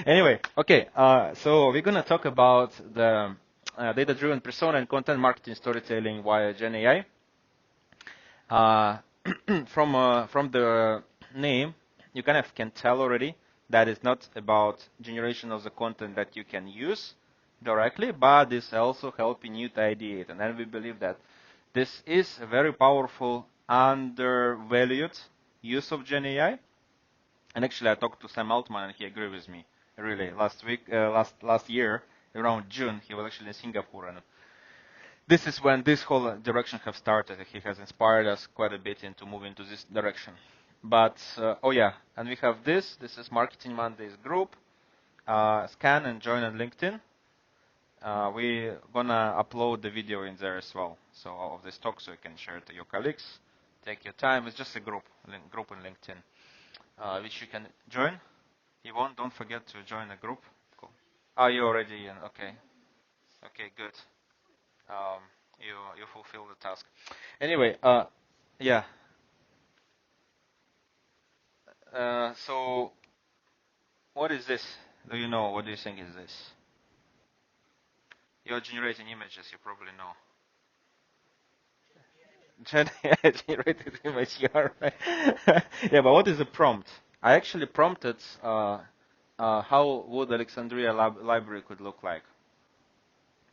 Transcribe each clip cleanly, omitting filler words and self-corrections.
Anyway, okay, so we're going to talk about the data-driven persona and content marketing storytelling via Gen AI. From the name, you kind of can tell already that it's not about generation of the content that you can use directly, but it's also helping you to ideate. And then we believe that this is a very powerful, undervalued use of Gen AI. And actually, I talked to Sam Altman, and he agreed with me. Really, last year, around June, he was actually in Singapore, and this is when this whole direction have started. He has inspired us quite a bit into moving into this direction. But oh yeah, and we have this. This is Marketing Mondays group. Scan and join on LinkedIn. We're gonna upload the video in there as well. So of this talk, so you can share it to your colleagues. Take your time. It's just a group in LinkedIn. Which you can join. Yvonne, don't forget to join the group. Cool. Oh, you're already in. Okay. Okay, good. You fulfill the task. Anyway, yeah. So what is this? Do you know? What do you think is this? You're generating images. You probably know. Generated image. You are right. Yeah, but what is the prompt? I actually prompted how would Alexandria library could look like.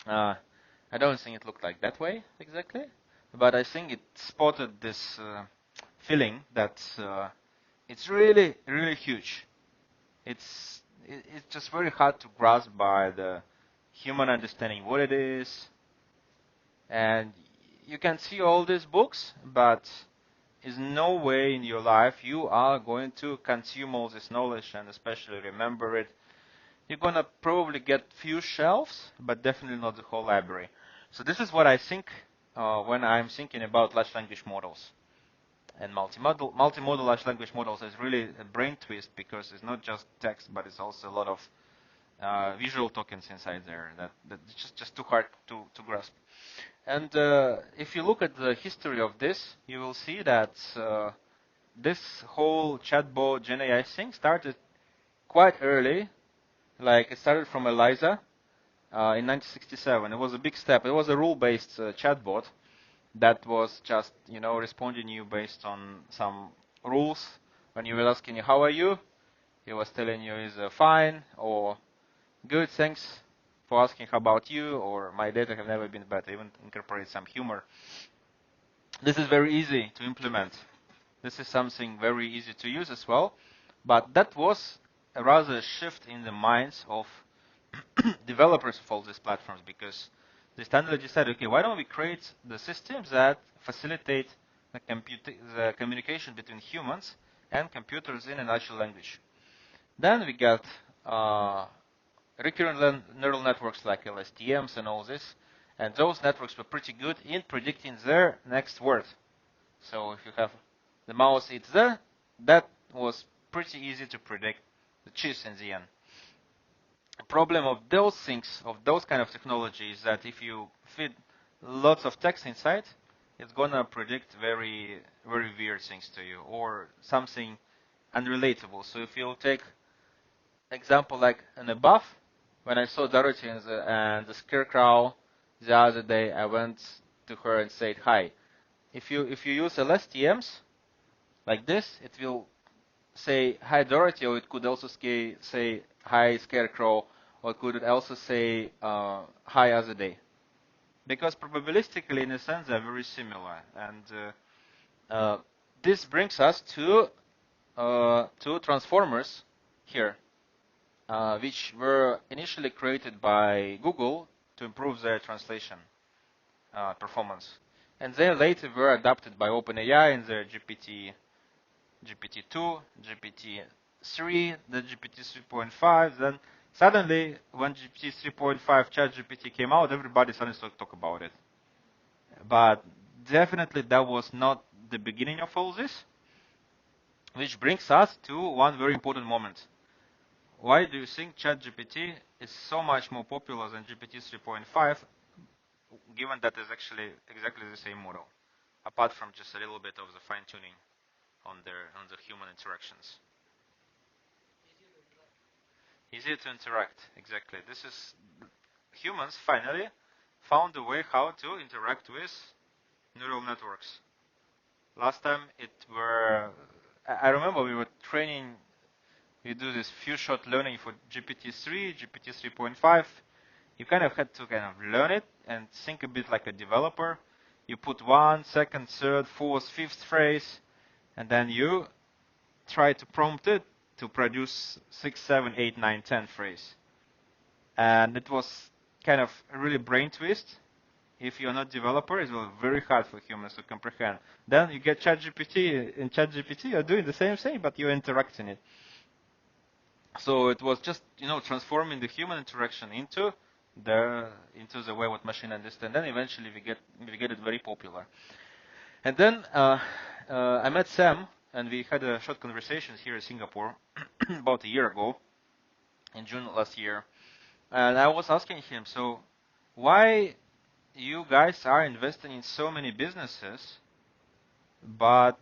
I don't think it looked like that way exactly, but I think it spotted this feeling that it's really, really huge. It's just very hard to grasp by the human understanding what it is, and you can see all these books, but is no way in your life you are going to consume all this knowledge and especially remember it. You're gonna probably get few shelves, but definitely not the whole library. So this is what I think when I'm thinking about large language models. And multimodal large language models is really a brain twist because it's not just text, but it's also a lot of visual tokens inside there that it's just too hard to grasp. And if you look at the history of this, you will see that this whole chatbot Gen AI thing started quite early. Like it started from Eliza in 1967. It was a big step. It was a rule-based chatbot that was just, responding you based on some rules. When you were asking you, how are you? He was telling you is fine or good, thanks for asking how about you, or my data have never been better. Even incorporate some humor. This is very easy to implement. This is something very easy to use as well. But that was a rather shift in the minds of developers of all these platforms, because they standardly decided, okay, why don't we create the systems that facilitate the communication between humans and computers in a natural language. Then we got recurrent neural networks like LSTMs and all this, and those networks were pretty good in predicting their next word. So if you have the mouse eats there, that was pretty easy to predict the cheese in the end. The problem of those things, of those kind of technology, is that if you feed lots of text inside, it's gonna predict very, very weird things to you or something unrelatable. So if you take example like an above, when I saw Dorothy and the scarecrow the other day, I went to her and said hi. If you use LSTMs like this, it will say hi Dorothy, or it could also say hi Scarecrow, or could it also say hi other day? Because probabilistically, in a sense, they're very similar. And this brings us to transformers here, which were initially created by Google to improve their translation performance. And then later were adopted by OpenAI in their GPT-2, GPT-3, the GPT 3.5. Then suddenly, when GPT 3.5 ChatGPT came out, everybody suddenly started to talk about it. But definitely that was not the beginning of all this, which brings us to one very important moment. Why do you think ChatGPT is so much more popular than GPT 3.5, given that it's actually exactly the same model, apart from just a little bit of the fine-tuning on the human interactions? Easier to interact, exactly. This is humans finally found a way how to interact with neural networks. Last time it were, I remember we were training, we do this few shot learning for GPT-3, GPT 3.5. You kind of had to kind of learn it and think a bit like a developer. You put one, second, third, fourth, fifth phrase, and then you try to prompt it to produce 6, 7, 8, 9, 10 phrase. And it was kind of a really brain twist. If you're not developer, it was very hard for humans to comprehend. Then you get ChatGPT. In ChatGPT, you're doing the same thing, but you're interacting it. So it was just transforming the human interaction into the way what machine understand. Then eventually we get it very popular. And then I met Sam, and we had a short conversation here in Singapore about a year ago, in June last year. And I was asking him, so why you guys are investing in so many businesses, but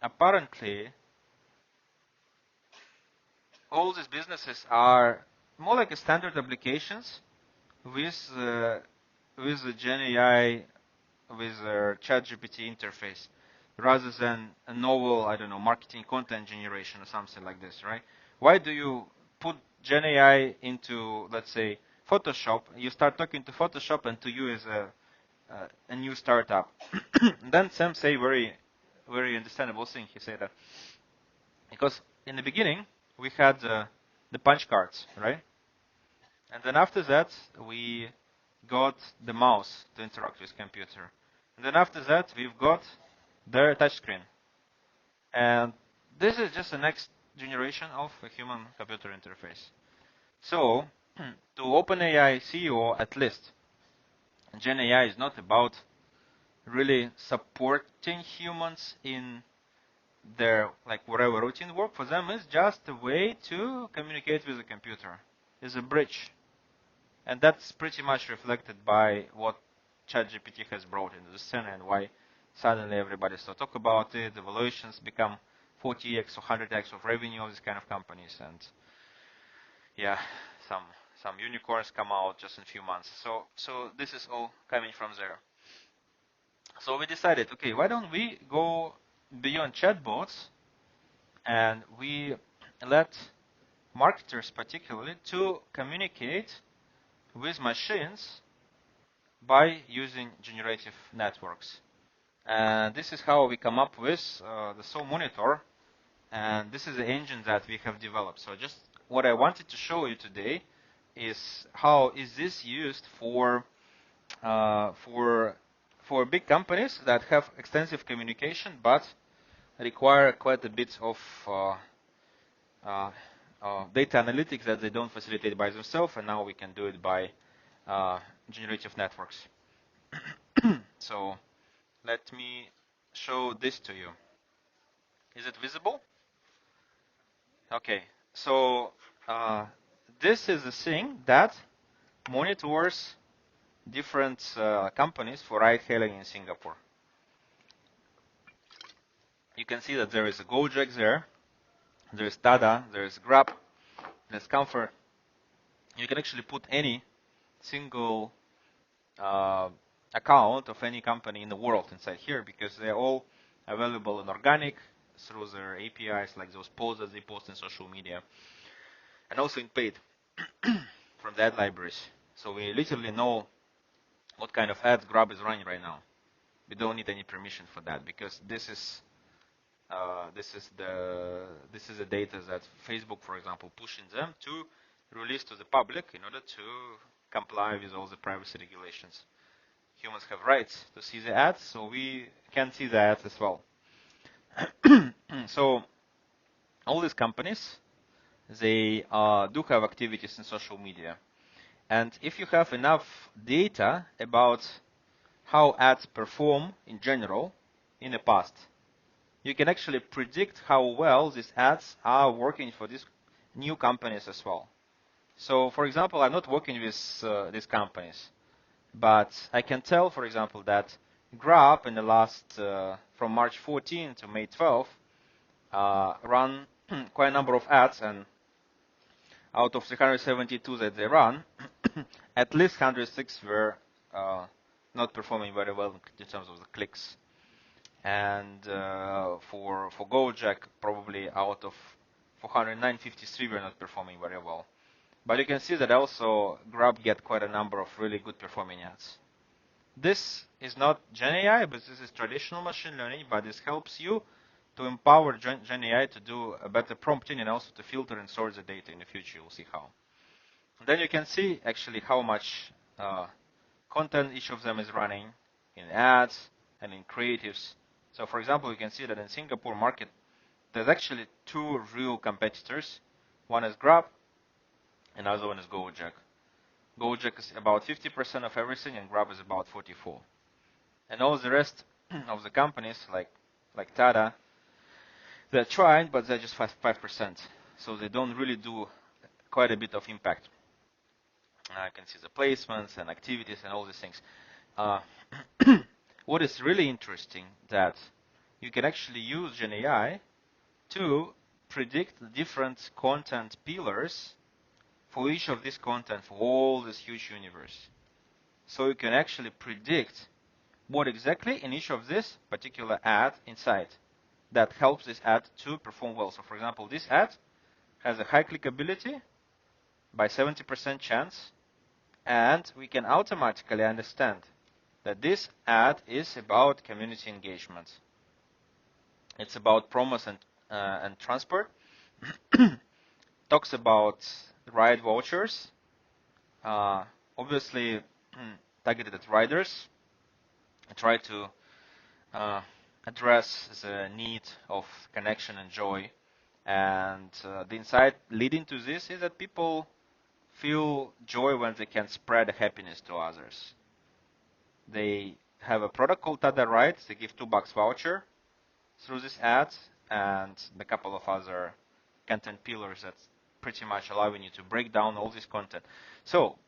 apparently all these businesses are more like a standard applications with the Gen AI, with the ChatGPT interface, rather than a novel, I don't know, marketing content generation or something like this, right? Why do you put Gen AI into, let's say, Photoshop? You start talking to Photoshop and to you as a new startup. Then Sam say very, very understandable thing. He said that because in the beginning we had the punch cards, right? And then after that we got the mouse to interact with computer. And then after that we've got the touchscreen. And this is just the next generation of a human-computer interface. So to OpenAI CEO at least, Gen AI is not about really supporting humans in their whatever routine work. For them is just a way to communicate with the computer. It's a bridge. And that's pretty much reflected by what ChatGPT has brought into the scene and why suddenly everybody starts to talk about it. The valuations become 40x or 100x of revenue of these kind of companies. And yeah, some unicorns come out just in a few months. So this is all coming from there. So we decided, okay, why don't we go beyond chatbots and we let marketers particularly to communicate with machines by using generative networks. And this is how we come up with the Soul Monitor, and this is the engine that we have developed. So just what I wanted to show you today is how is this used for big companies that have extensive communication but require quite a bit of data analytics that they don't facilitate by themselves, and now we can do it by generative networks. So let me show this to you. Is it visible? Okay, so this is a thing that monitors different companies for ride-hailing in Singapore. You can see that there is a Gojek there, there's Tada, there's Grab, there's Comfort. You can actually put any single account of any company in the world inside here because they're all available in organic through their APIs, like those posts that they post in social media, and also in paid from the ad libraries. So we literally know what kind of ads Grab is running right now. We don't need any permission for that because this is the data that Facebook, for example, pushing them to release to the public in order to comply with all the privacy regulations. Humans have rights to see the ads, so we can see the ads as well. So all these companies, they do have activities in social media. And if you have enough data about how ads perform in general in the past, you can actually predict how well these ads are working for these new companies as well. So, for example, I'm not working with these companies, but I can tell, for example, that Grab in the last, from March 14 to May 12, run quite a number of ads, and out of 372 that they run, at least 106 were not performing very well in terms of the clicks. And for Gojek, probably out of 409, 53 were not performing very well. But you can see that also Grab get quite a number of really good performing ads. This is not Gen AI, but this is traditional machine learning, but this helps you to empower Gen AI to do a better prompting and also to filter and sort the data in the future. You'll see how. And then you can see actually how much content each of them is running in ads and in creatives. So for example, you can see that in Singapore market, there's actually two real competitors. One is Grab, another one is Gojek. Gojek is about 50% of everything, and Grab is about 44%. And all the rest of the companies, like Tata, they're trying, but they're just 5%. So they don't really do quite a bit of impact. I can see the placements and activities and all these things. What is really interesting that you can actually use Gen AI to predict the different content pillars for each of these content for all this huge universe. So you can actually predict what exactly in each of this particular ad inside that helps this ad to perform well. So for example, this ad has a high clickability by 70% chance, and we can automatically understand that this ad is about community engagement. It's about promos and transport. Talks about ride vouchers, obviously targeted at riders. I try to address the need of connection and joy. And the insight leading to this is that people feel joy when they can spread happiness to others. They have a product called Tada Rides. They give $2 voucher through this ad and a couple of other content pillars that pretty much allowing you to break down all this content. So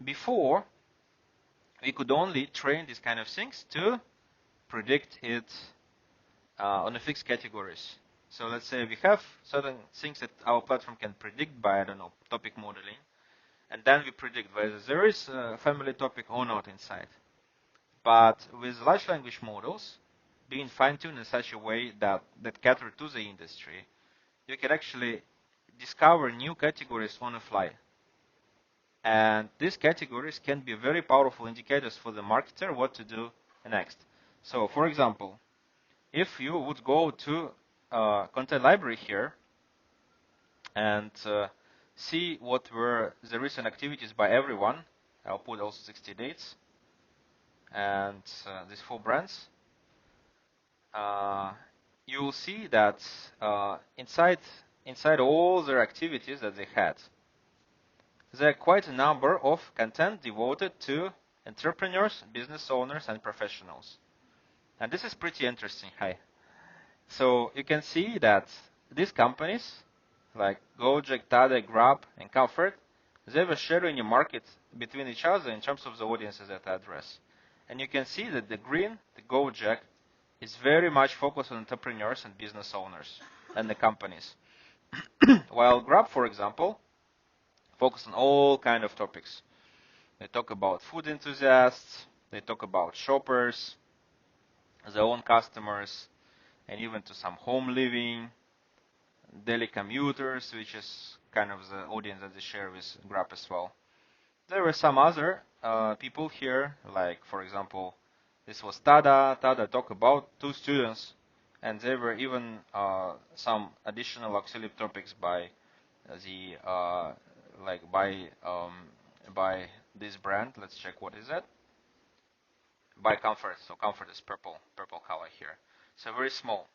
before, we could only train these kind of things to predict it on a fixed categories. So let's say we have certain things that our platform can predict by, I don't know, topic modeling. And then we predict whether there is a family topic or not inside. But with large language models being fine-tuned in such a way that cater to the industry, you can actually discover new categories on the fly. And these categories can be very powerful indicators for the marketer what to do next. So for example, if you would go to content library here and see what were the recent activities by everyone, I'll put also 60 dates and these 4 brands, you will see that inside all their activities that they had, there are quite a number of content devoted to entrepreneurs, business owners, and professionals. And this is pretty interesting. Hi. So you can see that these companies, like Gojek, Tada, Grab, and Comfort, they were sharing a market between each other in terms of the audiences that they address. And you can see that the green, the Gojek, is very much focused on entrepreneurs and business owners and the companies. While Grab, for example, focus on all kind of topics. They talk about food enthusiasts, they talk about shoppers, their own customers, and even to some home living, daily commuters, which is kind of the audience that they share with Grab as well. There were some other people here, like for example, this was Tada. Tada talked about 2 students, and there were even some additional auxiliary topics by the by this brand. Let's check what is that. By Comfort. So Comfort is purple color here. So very small.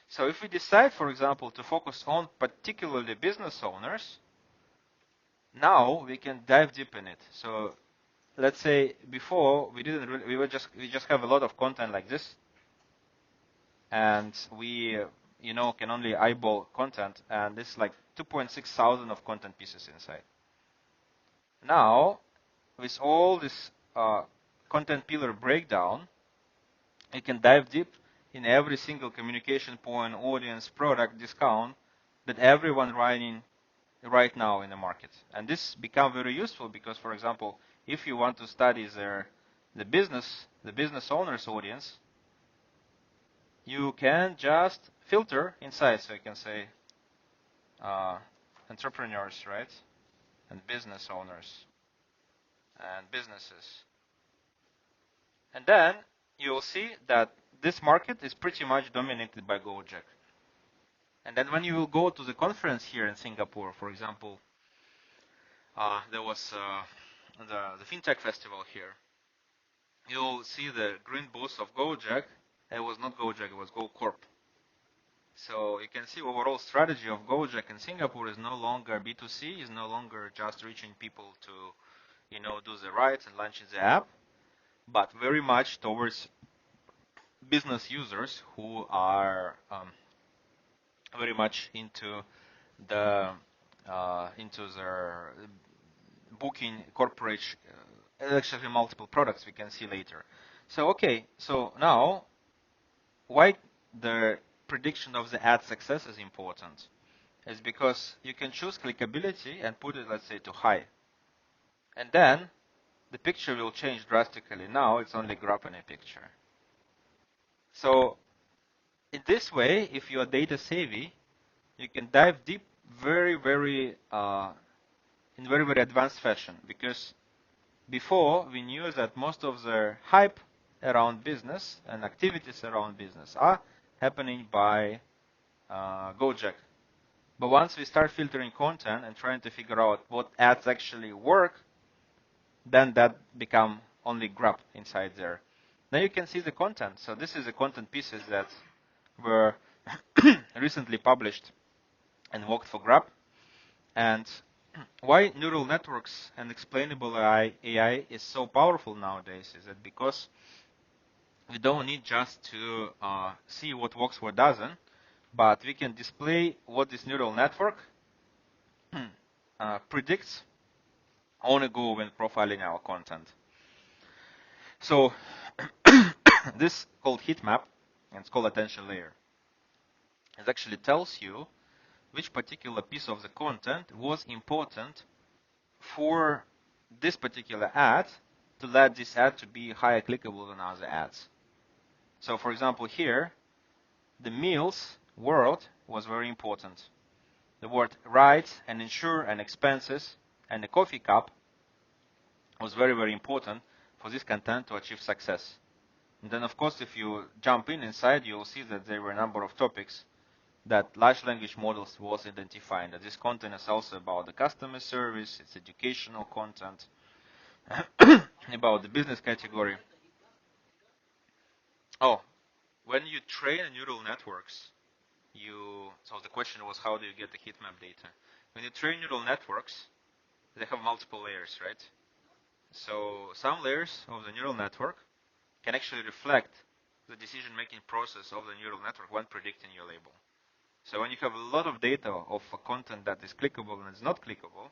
So if we decide, for example, to focus on particularly business owners, now we can dive deep in it. So let's say before we just have a lot of content like this, and we can only eyeball content, and this is like 2.6 thousand of content pieces inside. Now, with all this content pillar breakdown, you can dive deep in every single communication point, audience, product, discount that everyone running right now in the market. And this become very useful because, for example, if you want to study the business owners audience, you can just filter inside. So you can say entrepreneurs, right? And business owners and businesses. And then you'll see that this market is pretty much dominated by Gojek. And then when you will go to the conference here in Singapore, for example, there was the FinTech festival here. You'll see the green booth of Gojek. It was not Gojek, it was GoCorp. So you can see overall strategy of Gojek in Singapore is no longer B2C, is no longer just reaching people to, do the rides and launching the app, but very much towards business users who are very much into their booking corporate, actually multiple products we can see later. So okay, so now why the prediction of the ad success is important is because you can choose clickability and put it, let's say, to high. And then the picture will change drastically. Now it's only grab in a picture. So in this way, if you are data savvy, you can dive deep very, very in very, very advanced fashion, because before we knew that most of the hype around business and activities around business are happening by Gojek. But once we start filtering content and trying to figure out what ads actually work, then that become only Grab inside there. Now you can see the content. So this is the content pieces that were recently published and worked for Grab. And why neural networks and explainable AI is so powerful nowadays is that because we don't need just to see what works, what doesn't, but we can display what this neural network predicts on a go when profiling our content. So this called heat map, and it's called attention layer. It actually tells you which particular piece of the content was important for this particular ad to let this ad to be higher clickable than other ads. So for example here, the meals word was very important. The word rides and insure and expenses and the coffee cup was very, very important for this content to achieve success. And then of course if you jump inside, you'll see that there were a number of topics that large language models was identifying. That this content is also about the customer service, it's educational content, about the business category. Oh, when you train neural networks, so the question was how do you get the heat map data? When you train neural networks, they have multiple layers, right? So some layers of the neural network can actually reflect the decision-making process of the neural network when predicting your label. So when you have a lot of data of a content that is clickable and is not clickable,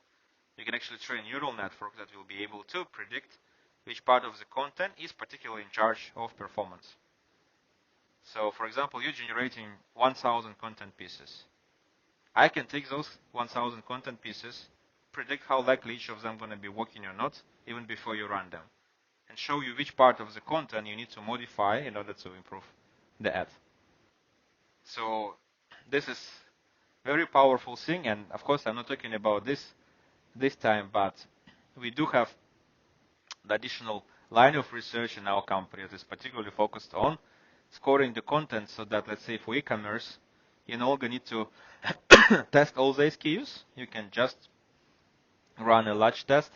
you can actually train a neural network that will be able to predict which part of the content is particularly in charge of performance. So for example, you're generating 1,000 content pieces. I can take those 1,000 content pieces, predict how likely each of them going to be working or not, even before you run them, and show you which part of the content you need to modify in order to improve the ad. So this is very powerful thing, and of course I'm not talking about this time, but we do have the additional line of research in our company that is particularly focused on scoring the content, so that let's say for e-commerce, you no longer need to test all the SKUs. You can just run a large test,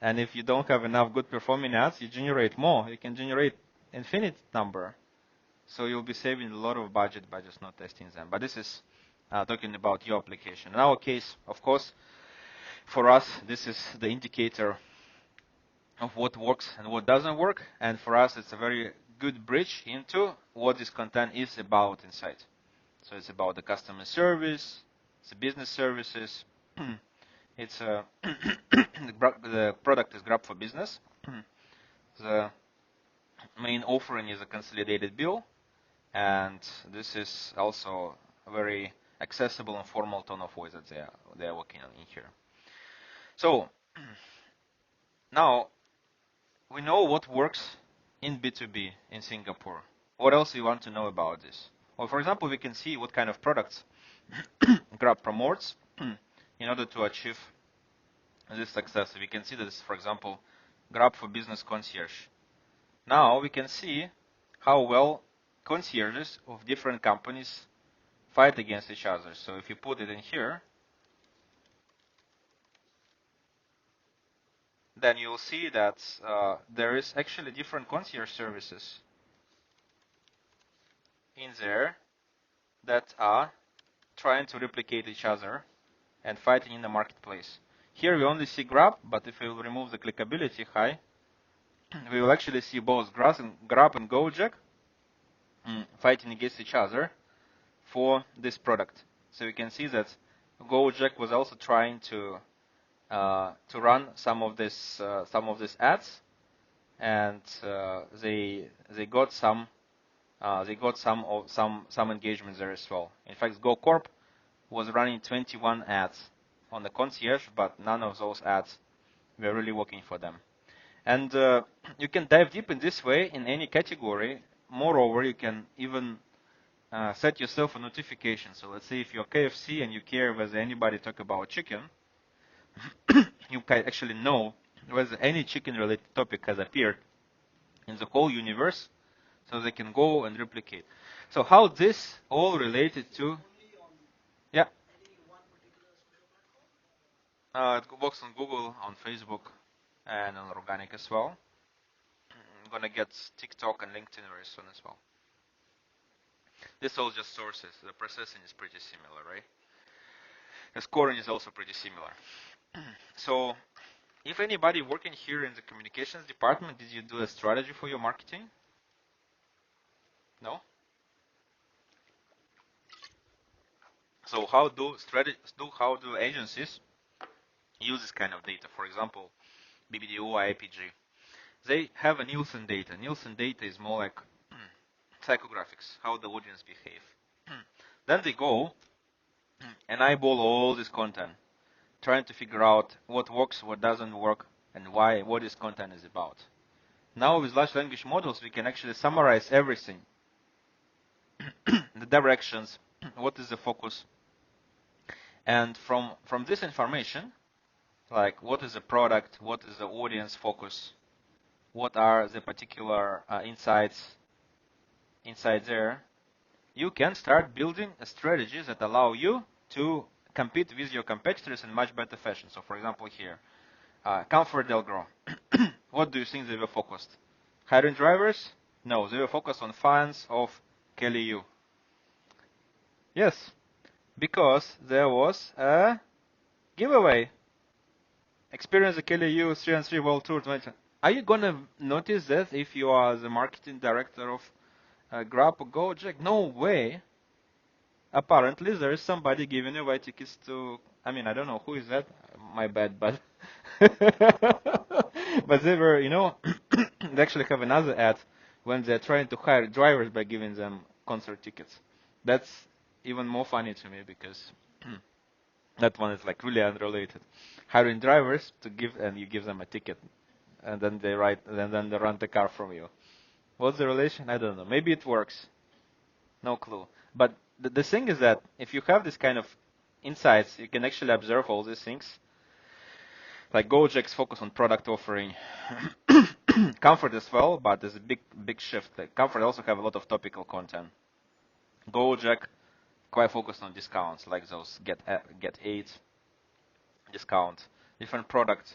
and if you don't have enough good performing ads, you generate more. You can generate infinite number. So you'll be saving a lot of budget by just not testing them. But this is talking about your application. In our case, of course, for us, this is the indicator of what works and what doesn't work. And for us, it's a very good bridge into what this content is about inside. So it's about the customer service, it's the business services. It's the product is Grab for Business. The main offering is a consolidated bill. And this is also very accessible and formal tone of voice that they are working on in here. So now we know what works in B2B in Singapore. What else do you want to know about this? Well, for example, we can see what kind of products Grab promotes in order to achieve this success. We can see this, for example, Grab for Business Concierge. Now we can see how well concierges of different companies fight against each other. So if you put it in here, then you'll see that there is actually different concierge services in there that are trying to replicate each other and fighting in the marketplace. Here we only see Grab, but if we will remove the clickability high, we will actually see both Grab and Gojek fighting against each other for this product. So you can see that Gojek was also trying to run some of these ads, and they got some engagements there as well. In fact, GoCorp was running 21 ads on the concierge, but none of those ads were really working for them. And you can dive deep in this way in any category. Moreover, you can even set yourself a notification. So let's say if you're KFC and you care whether anybody talk about chicken, you can actually know whether any chicken-related topic has appeared in the whole universe, so they can go and replicate. So how this all related to? Yeah. It works on Google, on Facebook, and on organic as well. I'm gonna get TikTok and LinkedIn very soon as well. This all just sources. The processing is pretty similar, right? The scoring is also pretty similar. So, if anybody working here in the communications department, did you do a strategy for your marketing? No? So how do agencies use this kind of data? For example, BBDO or IPG. They have a Nielsen data. Nielsen data is more like psychographics, how the audience behave. Then they go and eyeball all this content, trying to figure out what works, what doesn't work, and why, what this content is about. Now with large language models, we can actually summarize everything. The directions, what is the focus. And from this information, like what is the product, what is the audience focus, what are the particular insights inside there, you can start building strategies that allow you to compete with your competitors in much better fashion. So for example here, Comfort Delgro. What do you think they were focused? Hiring drivers? No, they were focused on fans of Kelly Yu. Yes, because there was a giveaway. Experience the Kelly Yu 3-on-3 World Tour 20. Are you gonna notice that if you are the marketing director of Grab or Gojek? No way. Apparently, there is somebody giving away tickets to. I mean, I don't know who is that. My bad, but but they were, they actually have another ad when they're trying to hire drivers by giving them concert tickets. That's even more funny to me because that one is like really unrelated. Hiring drivers to give, and you give them a ticket, and then they then they rent the car from you. What's the relation? I don't know. Maybe it works. No clue. But the thing is that if you have this kind of insights, you can actually observe all these things. Like Gojek's focus on product offering, Comfort as well, but there's a big shift. Like Comfort also have a lot of topical content. Gojek quite focused on discounts, like those get 8 discount, different products.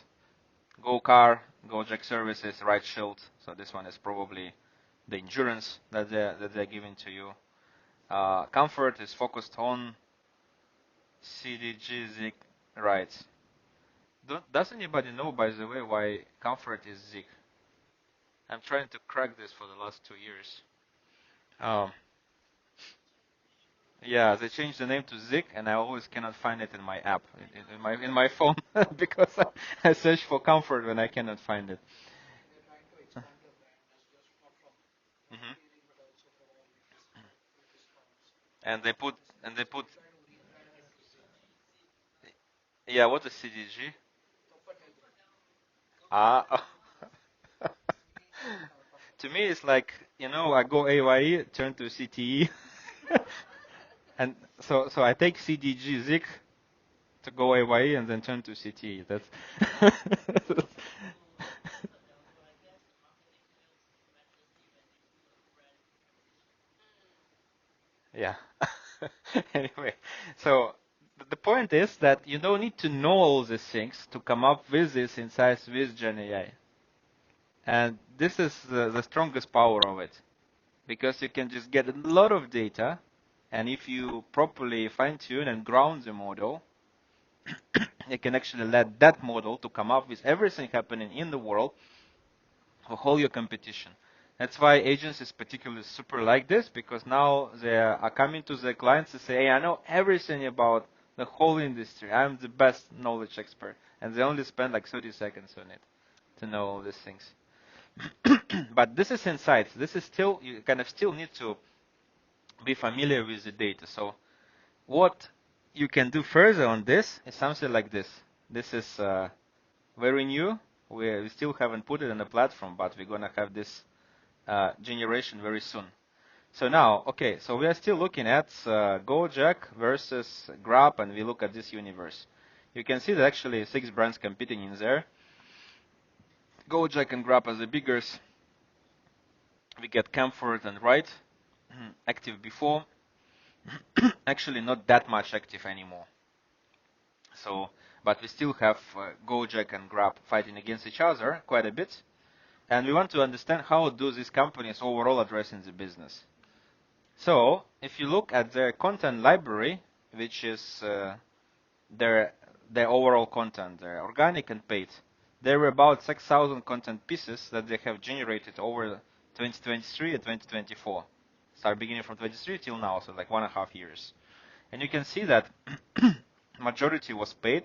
Go Car, Gojek Services, Ride Shield. So this one is probably the insurance that they're giving to you. Comfort is focused on CDG Zig rides. Does anybody know, by the way, why Comfort is Zig? I'm trying to crack this for the last 2 years. Yeah, they changed the name to Zig, and I always cannot find it in my app, in my phone, because I search for Comfort when I cannot find it. Mhm. And they put Yeah, what is CDG? Ah, to me, it's like, I go AYE, turn to CTE, and so I take CDG Zik to go AYE and then turn to CTE. That's yeah. Anyway, so the point is that you don't need to know all these things to come up with this insights with Gen AI. And this is the strongest power of it because you can just get a lot of data, and if you properly fine tune and ground the model, you can actually let that model to come up with everything happening in the world for all your competition. That's why agencies particularly super like this because now they are coming to their clients and say, hey, I know everything about the whole industry. I'm the best knowledge expert. And they only spend like 30 seconds on it to know all these things. But this is insights. This is still, you kind of still need to be familiar with the data. So what you can do further on this is something like this. This is very new. We still haven't put it on the platform, but we're going to have this generation very soon. So now, okay, so we are still looking at Gojek versus Grab, and we look at this universe. You can see that actually 6 brands competing in there. Gojek and Grab are the biggest. We get Comfort and Ride, active before. Actually, not that much active anymore. So, but we still have Gojek and Grab fighting against each other quite a bit. And we want to understand how do these companies overall addressing the business. So, if you look at their content library, which is their overall content, their organic and paid, there were about 6,000 content pieces that they have generated over 2023 and 2024. Start beginning from 23 till now, so like 1.5 years. And you can see that majority was paid,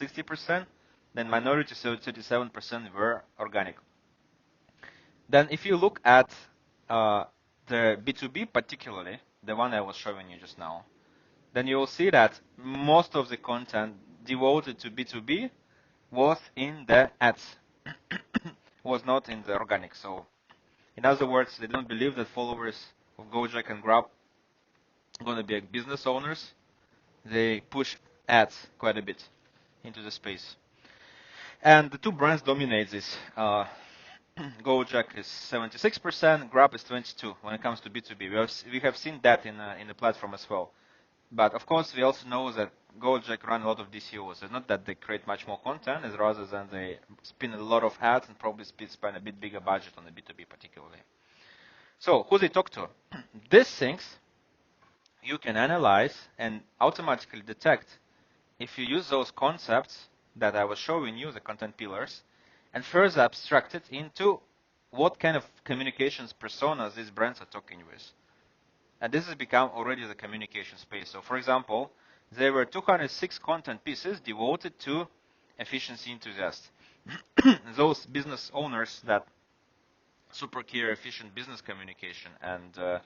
60%, then minority, so 37% were organic. Then if you look at the B2B particularly, the one I was showing you just now, then you will see that most of the content devoted to B2B was in the ads, was not in the organic. So in other words, they don't believe that followers of Gojek and Grab are going to be business owners. They push ads quite a bit into the space. And the 2 brands dominate this. Gojek is 76%, Grab is 22% when it comes to B2B. We have seen that in the platform as well. But of course, we also know that Gojek run a lot of DCOs. It's not that they create much more content, it's rather than they spin a lot of ads and probably spend a bit bigger budget on the B2B particularly. So who they talk to? These things you can analyze and automatically detect if you use those concepts that I was showing you, the content pillars, and further abstract it into what kind of communications personas these brands are talking with. And this has become already the communication space. So for example, there were 206 content pieces devoted to efficiency enthusiasts. Those business owners that super care efficient business communication and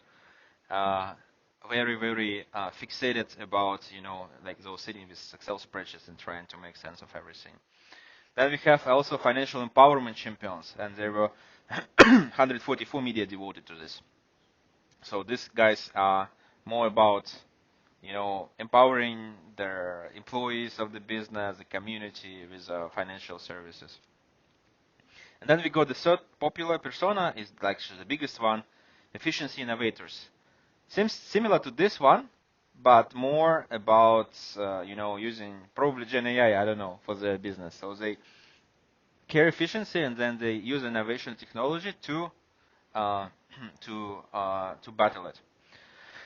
very, very fixated about, like those sitting with Excel spreadsheets and trying to make sense of everything. Then we have also financial empowerment champions, and there were 144 media devoted to this. So these guys are more about, empowering their employees of the business, the community with financial services. And then we got the third popular persona, is like the biggest one, efficiency innovators. Seems similar to this one, but more about, using probably Gen AI, I don't know, for their business. So they care efficiency and then they use innovation technology to battle it.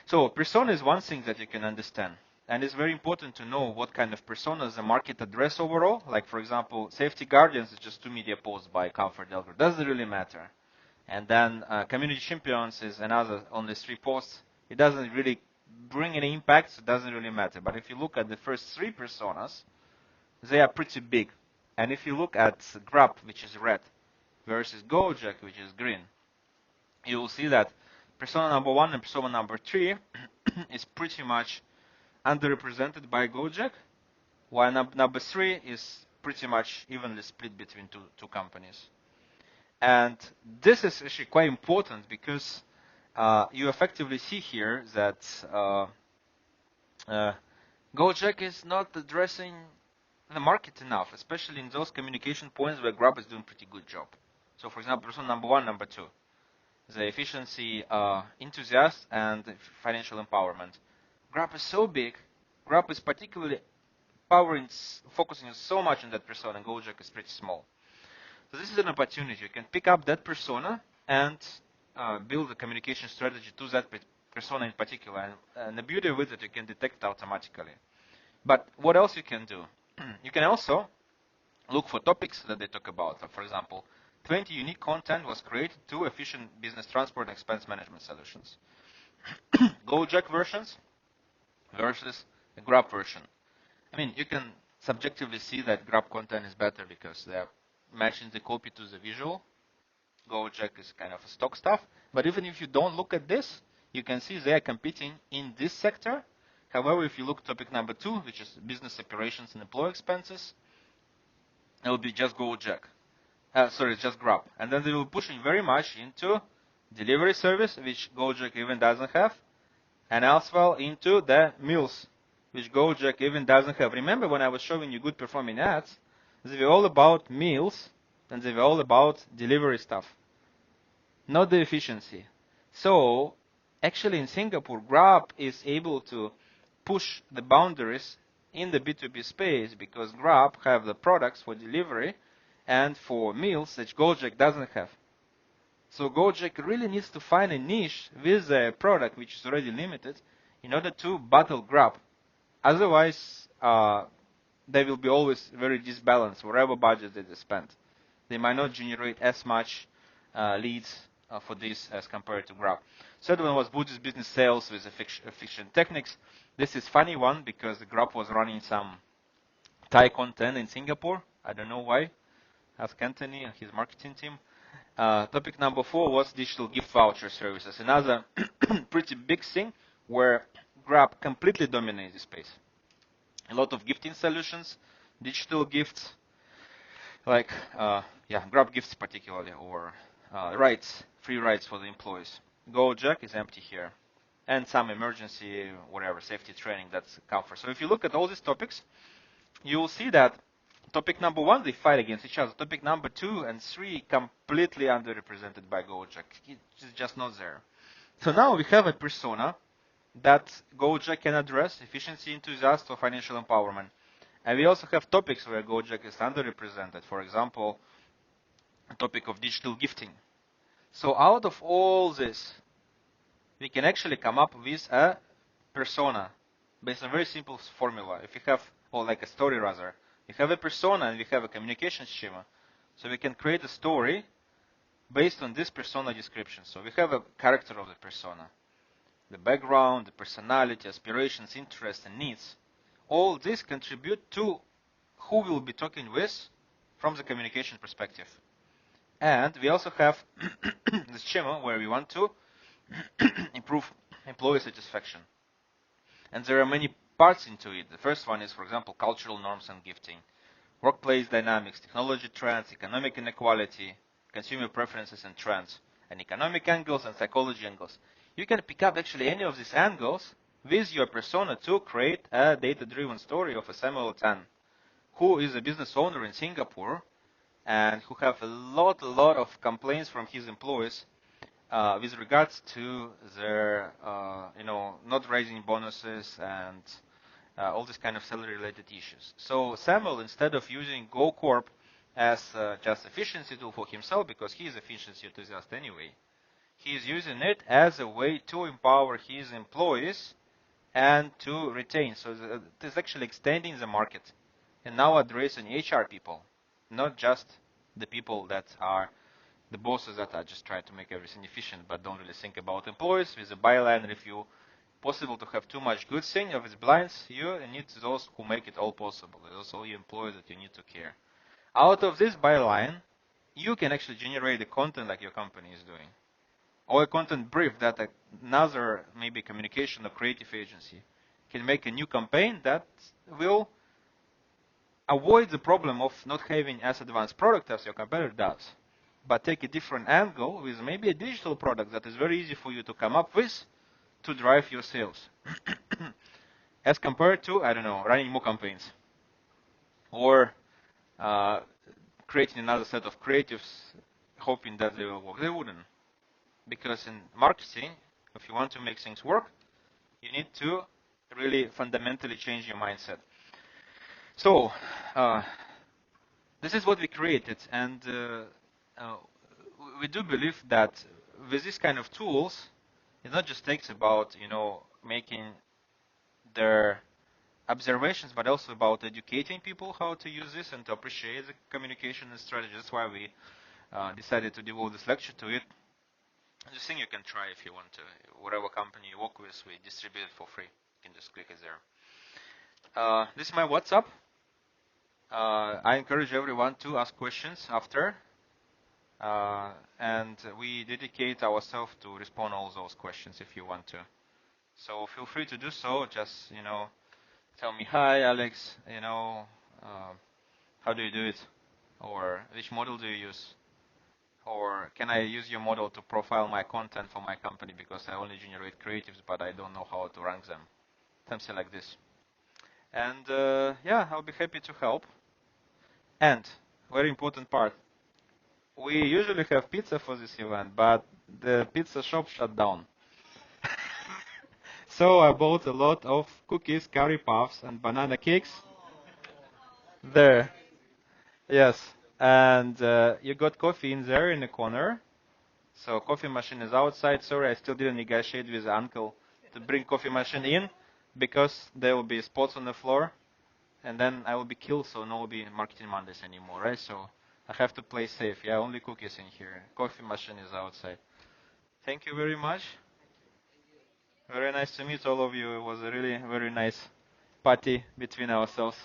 So persona is one thing that you can understand. And it's very important to know what kind of personas the market address overall. Like, for example, safety guardians is just 2 media posts by Comfort Delgado. Doesn't really matter. And then community champions is another, only 3 posts. It doesn't really bring any impact, so it doesn't really matter. But if you look at the first 3 personas, they are pretty big. And if you look at Grab, which is red, versus Gojek, which is green, you will see that persona number 1 and persona number 3 is pretty much underrepresented by Gojek, while number 3 is pretty much evenly split between two companies. And this is actually quite important because you effectively see here that Gojek is not addressing the market enough, especially in those communication points where Grab is doing a pretty good job. So for example, person number 1, number 2, the efficiency enthusiast and financial empowerment. Grab is so big, Grab is particularly focusing so much on that persona, and Gojek is pretty small. So this is an opportunity. You can pick up that persona and build a communication strategy to that persona in particular. And the beauty with it, you can detect automatically. But what else you can do? You can also look for topics that they talk about. For example, 20 unique content was created to efficient business transport and expense management solutions. Gojek versions versus a Grab version. I mean, you can subjectively see that Grab content is better because they're matching the copy to the visual. Gojek is kind of stock stuff. But even if you don't look at this, you can see they are competing in this sector. However, if you look at topic number 2, which is business operations and employee expenses, it will be just Gojek. Sorry, it's just Grab. And then they will be pushing very much into delivery service, which Gojek even doesn't have, and as well into the meals, which Gojek even doesn't have. Remember when I was showing you good performing ads, they were all about meals and they were all about delivery stuff, not the efficiency. So actually in Singapore, Grab is able to push the boundaries in the B2B space because Grab have the products for delivery and for meals that Gojek doesn't have. So Gojek really needs to find a niche with a product which is already limited in order to battle Grab. Otherwise, they will be always very disbalanced wherever budget they spend. They might not generate as much leads for this as compared to Grab. Third one was Buddhist business sales with efficient techniques. This is funny one because Grab was running some Thai content in Singapore. I don't know why. Ask Anthony and his marketing team. Topic number 4 was digital gift voucher services. Another pretty big thing where Grab completely dominates the space. A lot of gifting solutions, digital gifts, like Grab gifts particularly, or free rides for the employees. Gojek is empty here, and some emergency, whatever, safety training that's comfort. So if you look at all these topics, you will see that topic number 1, they fight against each other. Topic number 2 and 3, completely underrepresented by Gojek. It's just not there. So now we have a persona that Gojek can address, efficiency enthusiast or financial empowerment. And we also have topics where Gojek is underrepresented. For example, a topic of digital gifting. So out of all this, we can actually come up with a persona based on a very simple formula. If you have, or like a story rather, we have a persona and we have a communication schema. So we can create a story based on this persona description. So we have a character of the persona, the background, the personality, aspirations, interests, and needs. All this contribute to who we'll be talking with from the communication perspective. And we also have the schema where we want to improve employee satisfaction. And there are many parts into it. The first one is, for example, cultural norms and gifting, workplace dynamics, technology trends, economic inequality, consumer preferences and trends, and economic angles and psychology angles. You can pick up actually any of these angles with your persona to create a data-driven story of a Samuel Tan, who is a business owner in Singapore and who have a lot of complaints from his employees with regards to their, not raising bonuses and all these kind of salary-related issues. So Samuel, instead of using GoCorp as just efficiency tool for himself, because he is efficiency enthusiast anyway, he is using it as a way to empower his employees and to retain. So it is actually extending the market and now addressing HR people, not just the people that are the bosses that are just trying to make everything efficient but don't really think about employees. With a byline review, possible to have too much good thing of its blinds, you need those who make it all possible. Those all your employees that you need to care. Out of this byline, you can actually generate the content like your company is doing, or a content brief that another maybe communication or creative agency can make a new campaign that will avoid the problem of not having as advanced product as your competitor does, but take a different angle with maybe a digital product that is very easy for you to come up with to drive your sales. As compared to, I don't know, running more campaigns or creating another set of creatives hoping that they will work. They wouldn't. Because in marketing, if you want to make things work, you need to really fundamentally change your mindset. So, this is what we created, and we do believe that with this kind of tools, it not just takes about making their observations, but also about educating people how to use this and to appreciate the communication and strategy. That's why we decided to devote this lecture to it. This thing you can try if you want to. Whatever company you work with, we distribute it for free. You can just click it there. This is my WhatsApp. I encourage everyone to ask questions after. And we dedicate ourselves to respond all those questions if you want to. So feel free to do so. Just, tell me, hi, Alex, how do you do it? Or which model do you use? Or can I use your model to profile my content for my company because I only generate creatives, but I don't know how to rank them? Something like this. And yeah, I'll be happy to help. And very important part, we usually have pizza for this event, but the pizza shop shut down. So I bought a lot of cookies, curry puffs, and banana cakes. There, yes. And you got coffee in there in the corner. So coffee machine is outside. Sorry, I still didn't negotiate with the uncle to bring coffee machine in because there will be spots on the floor, and then I will be killed. So no will be marketing Mondays anymore, right? So I have to play safe. Yeah, only cookies in here. Coffee machine is outside. Thank you very much. Very nice to meet all of you. It was a really very nice party between ourselves.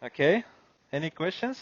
Okay. Any questions?